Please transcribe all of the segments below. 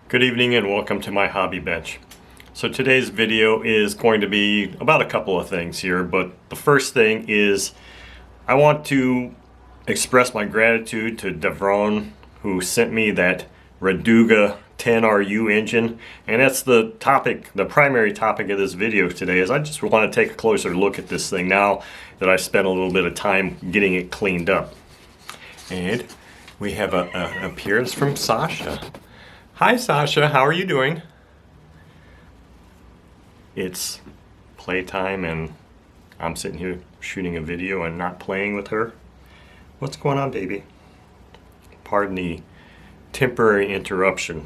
Good evening and welcome to my hobby bench. So today's video is going to be about a couple of things here, but the first thing is I want to express my gratitude to Devron, who sent me that Raduga-10RU engine, and that's the topic, the primary topic of this video today. Is I just want to take a closer look at this thing now that I've spent a little bit of time getting it cleaned up. And we have an appearance from Sasha. Hi Sasha, how are you doing? It's playtime and I'm sitting here shooting a video and not playing with her. What's going on, baby? Pardon the temporary interruption.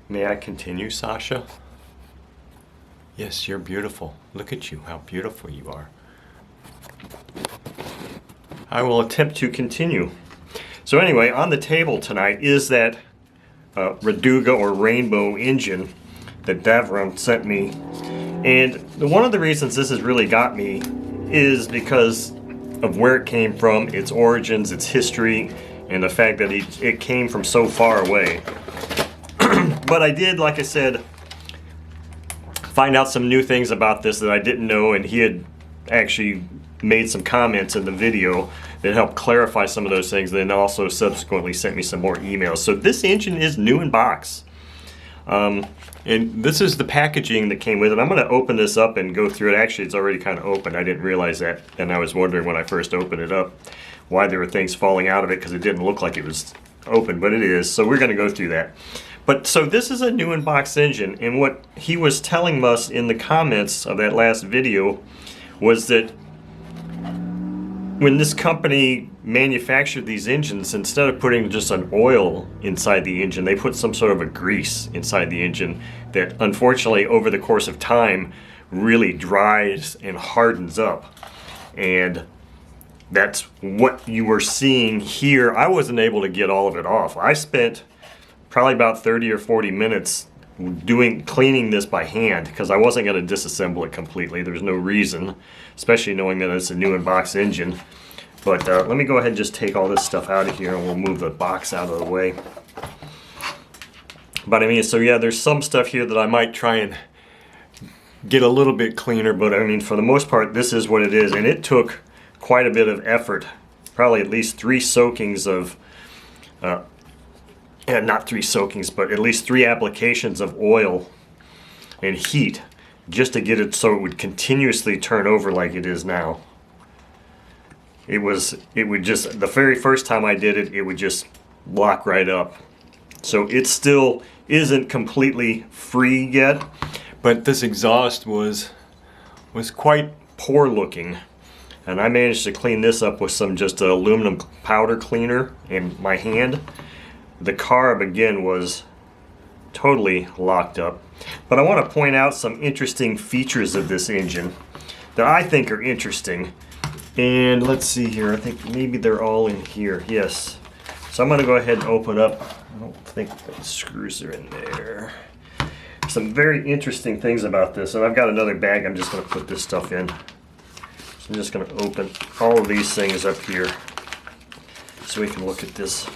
May I continue, Sasha? Yes, you're beautiful. Look at you, how beautiful you are. I will attempt to continue. So anyway, on the table tonight is that Raduga or Rainbow engine that Devron sent me, and one of the reasons this has really got me is because of where it came from, its origins, its history, and the fact that it came from so far away. But I did, like I said, find out some new things about this that I didn't know, and he had actually made some comments in the video that helped clarify some of those things, then also subsequently sent me some more emails. So this engine is new in box. And this is the packaging that came with it. I'm going to open this up and go through it. Actually, it's already kind of open. I didn't realize that, and I was wondering when I first opened it up why there were things falling out of it, because it didn't look like it was open, but it is. So we're going to go through that. But so this is a new in box engine, and what he was telling us in the comments of that last video was that when this company manufactured these engines, instead of putting just an oil inside the engine, they put some sort of a grease inside the engine that unfortunately over the course of time really dries and hardens up. And that's what you were seeing here. I wasn't able to get all of it off. I spent probably about 30 or 40 minutes cleaning this by hand because I wasn't going to disassemble it completely. There's no reason, especially knowing that it's a new in-box engine. But let me go ahead and just take all this stuff out of here and we'll move the box out of the way. But I mean, so yeah, there's some stuff here that I might try and get a little bit cleaner, but I mean, for the most part, this is what it is. And it took quite a bit of effort, probably at least 3 soakings of not 3 soakings, but at least 3 applications of oil and heat just to get it so it would continuously turn over like it is now. It would just, the very first time I did it, it would just lock right up. So it still isn't completely free yet, but this exhaust was quite poor looking. And I managed to clean this up with some just aluminum powder cleaner in my hand. The carb again was totally locked up. But I want to point out some interesting features of this engine that I think are interesting. And let's see here, I think maybe they're all in here. Yes. So I'm going to go ahead and open up. I don't think the screws are in there. Some very interesting things about this. And I've got another bag I'm just going to put this stuff in. So I'm just going to open all of these things up here so we can look at this.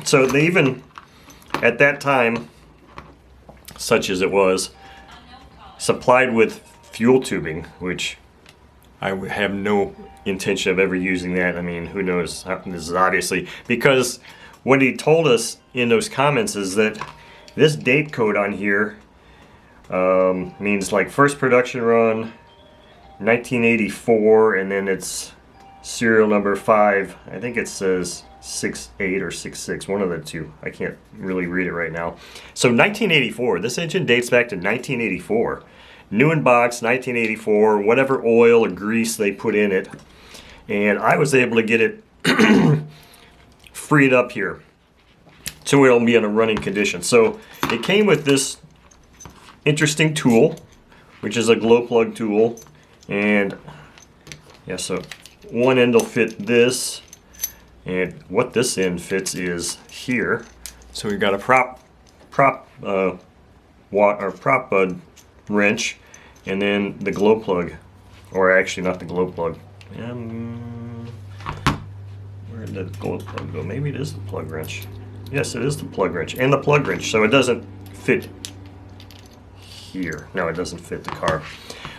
So they even, at that time, such as it was, supplied with fuel tubing, which I would have no intention of ever using that. I mean, who knows? This is obviously, because what he told us in those comments is that this date code on here means like first production run 1984, and then it's serial number 5. I think it says 68 or 66, one of the two. I can't really read it right now. So 1984, this engine dates back to 1984. New in box, 1984, whatever oil or grease they put in it. And I was able to get it freed up here so it'll be in a running condition. So it came with this interesting tool, which is a glow plug tool. And yeah, so one end will fit this. And what this end fits is here. So we've got a prop wrench, and then the glow plug, or actually not the glow plug. the gold plug go? Maybe it is the plug wrench. Yes, it is the plug wrench and the plug wrench. So it doesn't fit here. No, it doesn't fit the car.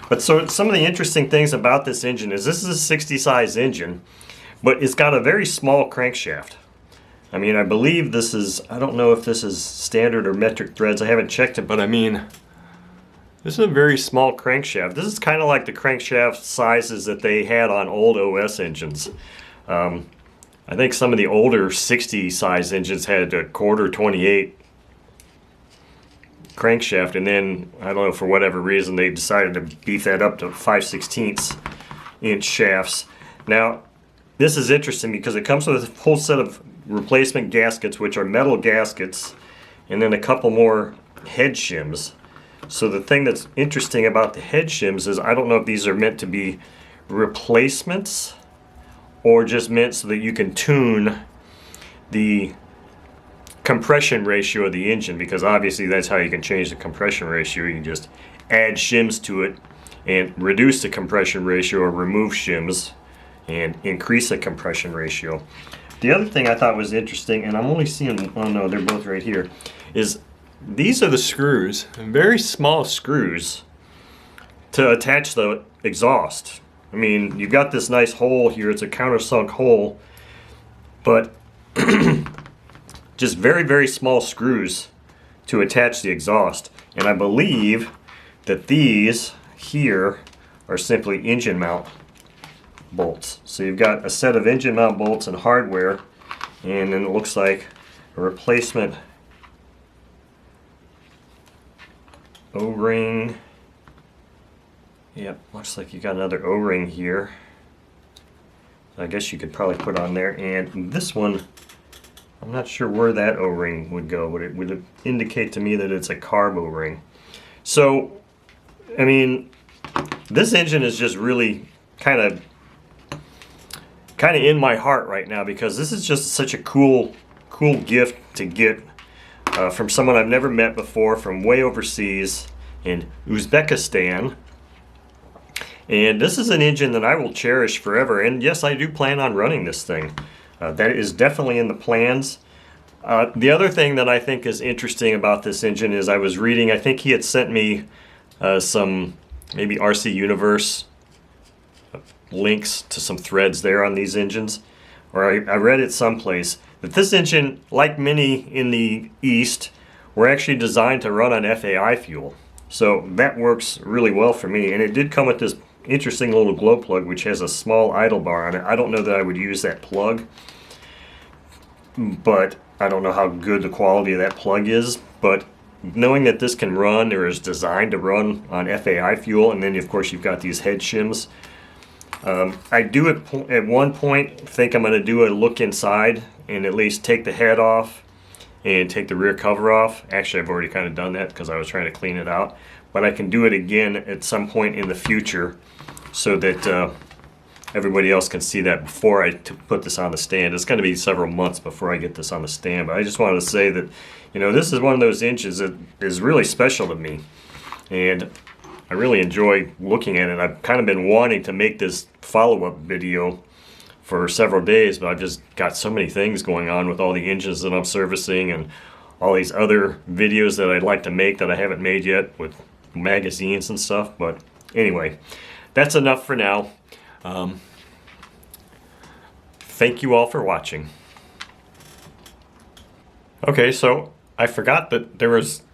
But so some of the interesting things about this engine is this is a 60 size engine, but it's got a very small crankshaft. I mean, I believe this is, I don't know if this is standard or metric threads. I haven't checked it, but I mean, this is a very small crankshaft. This is kind of like the crankshaft sizes that they had on old OS engines. I think some of the older 60 size engines had a quarter 28 crankshaft, and then I don't know, for whatever reason they decided to beef that up to 5/16 inch shafts. Now this is interesting because it comes with a whole set of replacement gaskets, which are metal gaskets, and then a couple more head shims. So the thing that's interesting about the head shims is I don't know if these are meant to be replacements or just meant so that you can tune the compression ratio of the engine, because obviously that's how you can change the compression ratio. You can just add shims to it and reduce the compression ratio, or remove shims and increase the compression ratio. The other thing I thought was interesting, and I'm only seeing, oh no, they're both right here, is these are the screws, very small screws, to attach the exhaust. I mean, you've got this nice hole here, it's a countersunk hole, but just very, very small screws to attach the exhaust. And I believe that these here are simply engine mount bolts. So you've got a set of engine mount bolts and hardware, and then it looks like a replacement O-ring. Yep, looks like you got another O-ring here. I guess you could probably put on there. And this one, I'm not sure where that O-ring would go, but it would indicate to me that it's a carb O-ring. So, I mean, this engine is just really kind of in my heart right now, because this is just such a cool gift to get from someone I've never met before, from way overseas in Uzbekistan. And this is an engine that I will cherish forever. And yes, I do plan on running this thing. That is definitely in the plans. The other thing that I think is interesting about this engine is I was reading, I think he had sent me some maybe RC Universe links to some threads there on these engines. Or I read it someplace that this engine, like many in the East, were actually designed to run on FAI fuel. So that works really well for me. And it did come with this interesting little glow plug, which has a small idle bar on it. I don't know that I would use that plug, but I don't know how good the quality of that plug is. But knowing that this can run, or is designed to run on FAI fuel, and then of course you've got these head shims. I do at one point think I'm going to do a look inside and at least take the head off and take the rear cover off. Actually, I've already kind of done that because I was trying to clean it out. But I can do it again at some point in the future so that everybody else can see that before I put this on the stand. It's going to be several months before I get this on the stand. But I just wanted to say that, you know, this is one of those engines that is really special to me. And I really enjoy looking at it. I've kind of been wanting to make this follow-up video for several days, but I've just got so many things going on with all the engines that I'm servicing and all these other videos that I'd like to make that I haven't made yet with magazines and stuff. But anyway, that's enough for now. Thank you all for watching. Okay, so I forgot that there was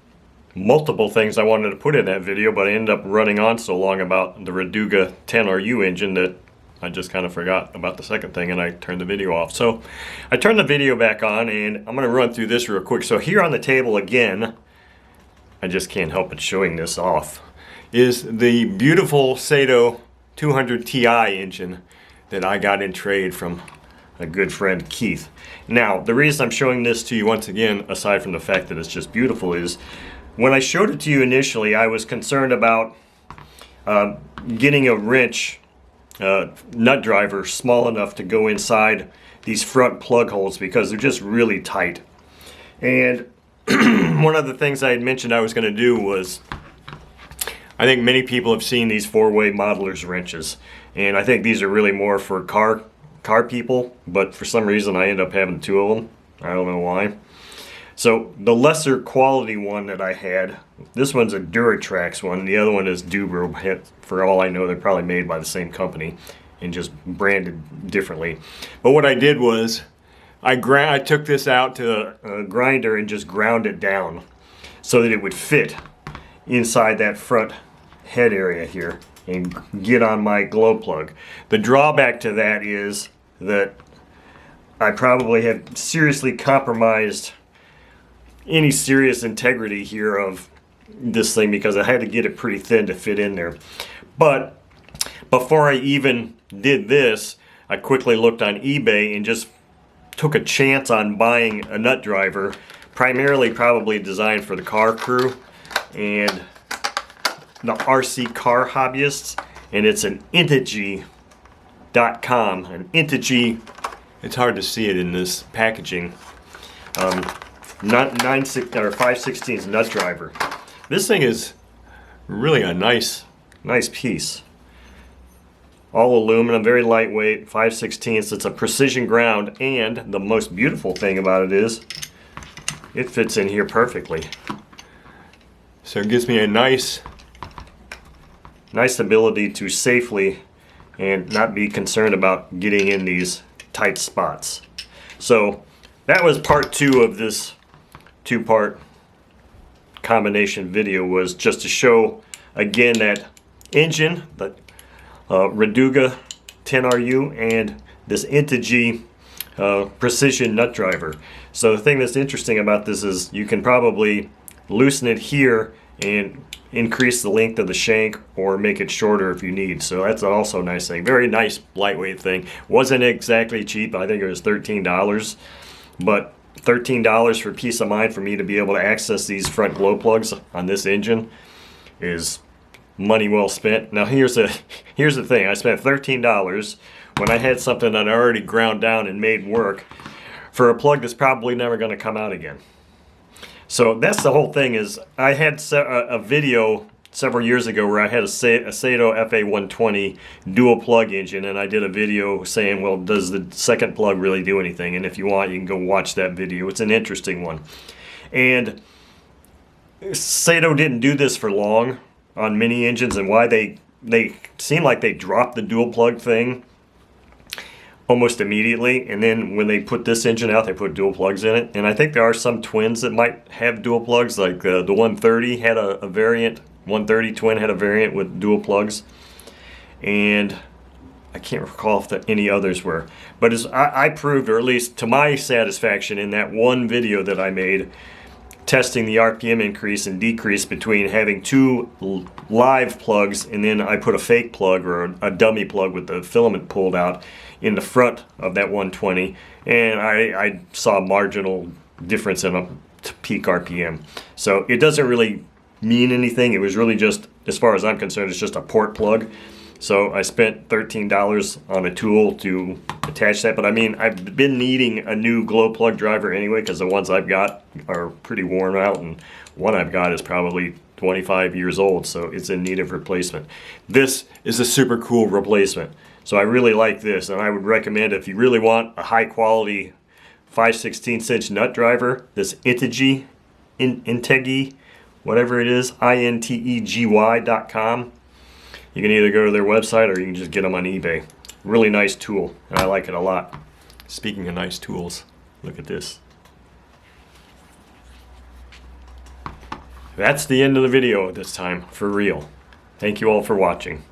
multiple things I wanted to put in that video, but I ended up running on so long about the Raduga-10RU engine that I just kind of forgot about the second thing, and I turned the video off. So I turned the video back on, and I'm going to run through this real quick. So here on the table again, I just can't help but showing this off, is the beautiful Sato 200 Ti engine that I got in trade from a good friend, Keith. Now, the reason I'm showing this to you once again, aside from the fact that it's just beautiful, is when I showed it to you initially, I was concerned about getting a wrench nut driver small enough to go inside these front plug holes, because they're just really tight. And one of the things I had mentioned I was going to do was, I think many people have seen these four-way modeler's wrenches, and I think these are really more for car car people, but for some reason I end up having two of them. I don't know why. So the lesser quality one that I had, this one's a Duratrax one, the other one is Dubro. For all I know, they're probably made by the same company and just branded differently. But what I did was I took this out to a grinder and just ground it down so that it would fit inside that front head area here and get on my glow plug. The drawback to that is that I probably have seriously compromised any serious integrity here of this thing because I had to get it pretty thin to fit in there. But before I even did this, I quickly looked on eBay and just took a chance on buying a Nutdriver, primarily probably designed for the car crew and the RC car hobbyists, and it's an Integy.com. An Integy, it's hard to see it in this packaging. Not 5/16 Nutdriver. This thing is really a nice piece. All aluminum, very lightweight, 5/16. It's a precision ground, and the most beautiful thing about it is it fits in here perfectly. So it gives me a nice ability to safely and not be concerned about getting in these tight spots. So that was part 2 of this 2-part combination video, was just to show again that engine, the Raduga-10RU, and this Integy precision Nutdriver. So the thing that's interesting about this is you can probably loosen it here and increase the length of the shank or make it shorter if you need. So that's also a nice thing. Very nice lightweight thing. Wasn't exactly cheap. I think it was $13, but $13 for peace of mind for me to be able to access these front glow plugs on this engine is money well spent. Now here's the thing. I spent $13 when I had something that I already ground down and made work for a plug that's probably never going to come out again. So that's the whole thing. Is I had a video several years ago where I had a Sato FA120 dual plug engine, and I did a video saying, well, does the second plug really do anything? And if you want, you can go watch that video. It's an interesting one. And Sato didn't do this for long on mini engines, and why they seem like they dropped the dual plug thing almost immediately, and then when they put this engine out, they put dual plugs in it. And I think there are some twins that might have dual plugs, like the 130 had a variant. 130 twin had a variant with dual plugs, and I can't recall if any others were. But as I proved, or at least to my satisfaction, in that one video that I made testing the RPM increase and decrease between having 2 live plugs and then I put a fake plug or a dummy plug with the filament pulled out in the front of that 120, and I saw a marginal difference in a peak RPM. So it doesn't really mean anything. It was really just, as far as I'm concerned, it's just a port plug. So I spent $13 on a tool to attach that. But I mean, I've been needing a new glow plug driver anyway, because the ones I've got are pretty worn out, and one I've got is probably 25 years old, so it's in need of replacement. This is a super cool replacement. So I really like this, and I would recommend, if you really want a high quality 5/16 inch nut driver, this Integy, whatever it is, Integi.com. You can either go to their website or you can just get them on eBay. Really nice tool, and I like it a lot. Speaking of nice tools, look at this. That's the end of the video this time, for real. Thank you all for watching.